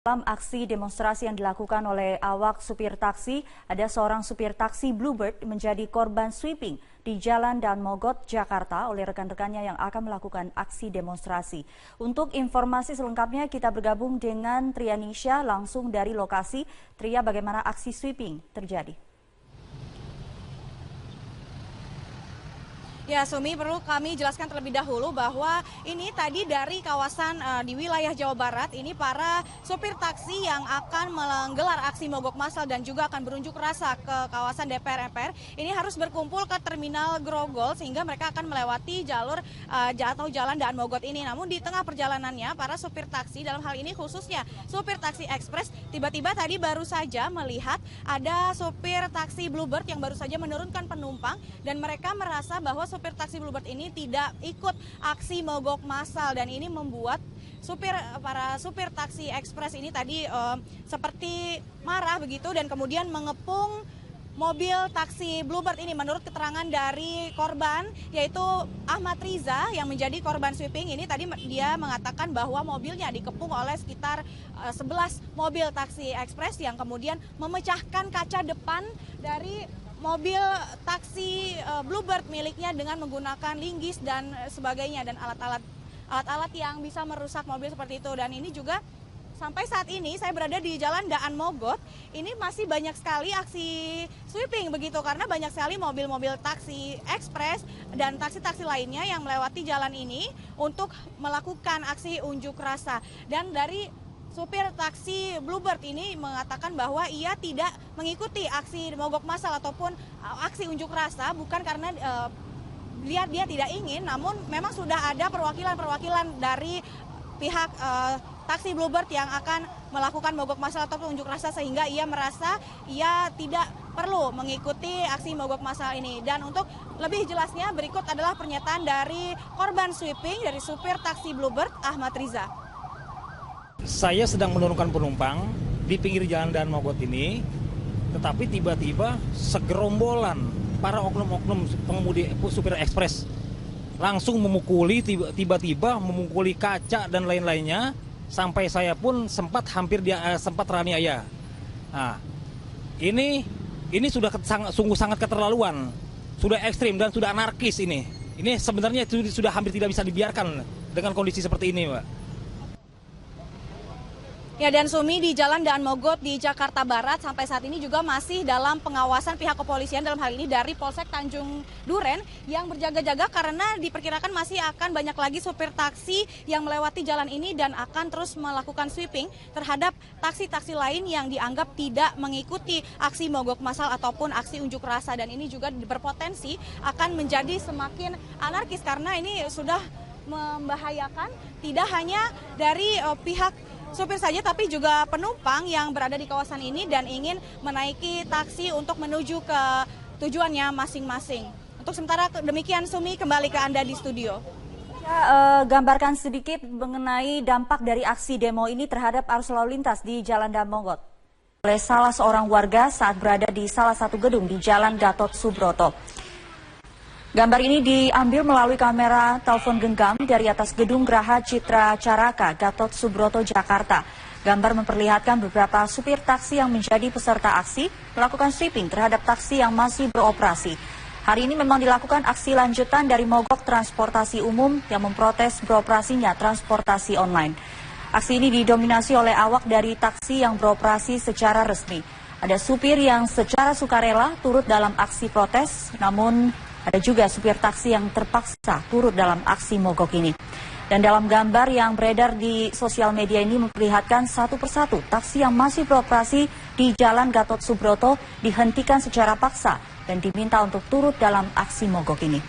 Dalam aksi demonstrasi yang dilakukan oleh awak supir taksi, ada seorang supir taksi Bluebird menjadi korban sweeping di Jalan Dan Mogot, Jakarta oleh rekan-rekannya yang akan melakukan aksi demonstrasi. Untuk informasi selengkapnya kita bergabung dengan Trianisha langsung dari lokasi. Tria, bagaimana aksi sweeping terjadi? Ya, Sumi, perlu kami jelaskan terlebih dahulu bahwa ini tadi dari kawasan di wilayah Jawa Barat, ini para sopir taksi yang akan menggelar aksi mogok massal dan juga akan berunjuk rasa ke kawasan DPR MPR, ini harus berkumpul ke Terminal Grogol sehingga mereka akan melewati jalur atau jalan Daan Mogot ini. Namun di tengah perjalanannya, para sopir taksi, dalam hal ini khususnya sopir taksi ekspres, tiba-tiba tadi baru saja melihat ada sopir taksi Bluebird yang baru saja menurunkan penumpang dan mereka merasa bahwa sopir taksi Bluebird ini tidak ikut aksi mogok massal dan ini membuat para supir taksi ekspres ini tadi seperti marah begitu dan kemudian mengepung mobil taksi Bluebird ini. Menurut keterangan dari korban yaitu Ahmad Riza yang menjadi korban sweeping ini, tadi dia mengatakan bahwa mobilnya dikepung oleh sekitar 11 mobil taksi ekspres yang kemudian memecahkan kaca depan dari mobil taksi Bluebird miliknya dengan menggunakan linggis dan sebagainya dan alat-alat yang bisa merusak mobil seperti itu. Dan ini juga sampai saat ini saya berada di Jalan Daan Mogot, ini masih banyak sekali aksi sweeping begitu karena banyak sekali mobil-mobil taksi ekspres dan taksi-taksi lainnya yang melewati jalan ini untuk melakukan aksi unjuk rasa. Dan dari supir taksi Bluebird ini mengatakan bahwa ia tidak mengikuti aksi mogok massal ataupun aksi unjuk rasa bukan karena dia tidak ingin, namun memang sudah ada perwakilan dari pihak taksi Bluebird yang akan melakukan mogok massal ataupun unjuk rasa sehingga ia merasa ia tidak perlu mengikuti aksi mogok massal ini. Dan untuk lebih jelasnya berikut adalah pernyataan dari korban sweeping dari supir taksi Bluebird Ahmad Riza. Saya sedang menurunkan penumpang di pinggir jalan Daan Mogot ini, tetapi tiba-tiba segerombolan para oknum-oknum pengemudi supir ekspres langsung memukuli, tiba-tiba memukuli kaca dan lain-lainnya, sampai saya pun sempat teraniaya. Nah, ini sudah sungguh sangat keterlaluan, sudah ekstrim dan sudah anarkis ini. Ini sebenarnya sudah hampir tidak bisa dibiarkan dengan kondisi seperti ini, Mbak. Ya, dan Sumi, di Jalan Daan Mogot di Jakarta Barat sampai saat ini juga masih dalam pengawasan pihak kepolisian, dalam hal ini dari Polsek Tanjung Duren yang berjaga-jaga karena diperkirakan masih akan banyak lagi supir taksi yang melewati jalan ini dan akan terus melakukan sweeping terhadap taksi-taksi lain yang dianggap tidak mengikuti aksi mogok massal ataupun aksi unjuk rasa. Dan ini juga berpotensi akan menjadi semakin anarkis karena ini sudah membahayakan tidak hanya dari pihak supir saja tapi juga penumpang yang berada di kawasan ini dan ingin menaiki taksi untuk menuju ke tujuannya masing-masing. Untuk sementara demikian, Sumi, kembali ke Anda di studio. Ya, gambarkan sedikit mengenai dampak dari aksi demo ini terhadap arus lalu lintas di Jalan Daan Mogot oleh salah seorang warga saat berada di salah satu gedung di Jalan Gatot Subroto. Gambar ini diambil melalui kamera telepon genggam dari atas gedung Geraha Citra Caraka, Gatot Subroto, Jakarta. Gambar memperlihatkan beberapa supir taksi yang menjadi peserta aksi melakukan sweeping terhadap taksi yang masih beroperasi. Hari ini memang dilakukan aksi lanjutan dari mogok transportasi umum yang memprotes beroperasinya transportasi online. Aksi ini didominasi oleh awak dari taksi yang beroperasi secara resmi. Ada supir yang secara sukarela turut dalam aksi protes, namun ada juga supir taksi yang terpaksa turut dalam aksi mogok ini. Dan dalam gambar yang beredar di sosial media ini memperlihatkan satu persatu taksi yang masih beroperasi di Jalan Gatot Subroto dihentikan secara paksa dan diminta untuk turut dalam aksi mogok ini.